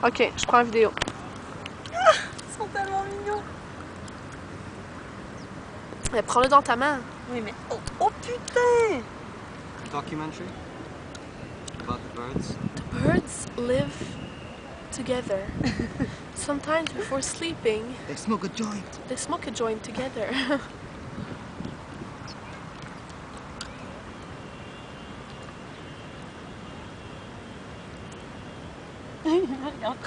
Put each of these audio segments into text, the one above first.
Ok, je prends la vidéo. Ils sont tellement mignons. Mais prends-le dans ta main. Oui, mais... Oh, oh putain! Documentary about the birds. The birds live together. Sometimes before sleeping, They smoke a joint. they smoke a joint together.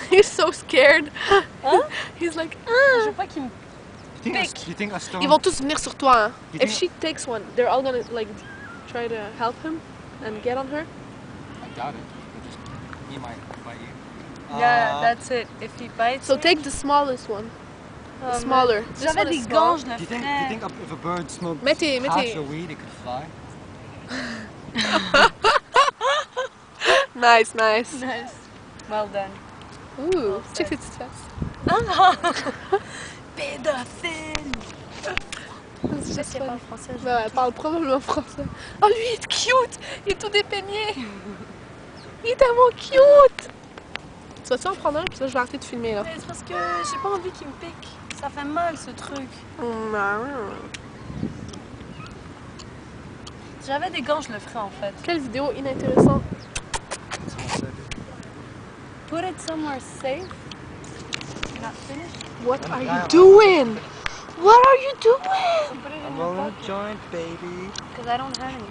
He's so scared. Hein? He's like, Je ah. veux pas qu'ils me... You think a stone? Ils vont tous venir sur toi. Hein. You If think- she takes one, they're all gonna like try to help him and get on her. I doubt it. He might bite you. Yeah, that's it. If he bites So me- take the smallest one. Oh, The smaller. man. This J'avais one des is gants, small. je le Do you think ferais. if a bird smoked Mettez, half mettez. a weed, it could fly? Nice, nice. Nice. Well done. Ooh, ça. check ses petites fesses. Pédophile! C'est Qu'est-ce qu'elle parle français? je- Ouais, elle parle probablement français. Oh, lui, il est cute! Il est tout dépeigné! Il est tellement cute! Tu vas-tu en prendre un? Puis là, je vais arrêter de filmer, là. Mais c'est parce que j'ai pas envie qu'il me pique. Ça fait mal, ce truc. Si j'avais des gants, je le ferais, en fait. Quelle vidéo inintéressante. Put it somewhere safe. Not finished. What are you doing? What are you doing? So put it in I'm your rolling pocket. a joint, baby. Because I don't have any.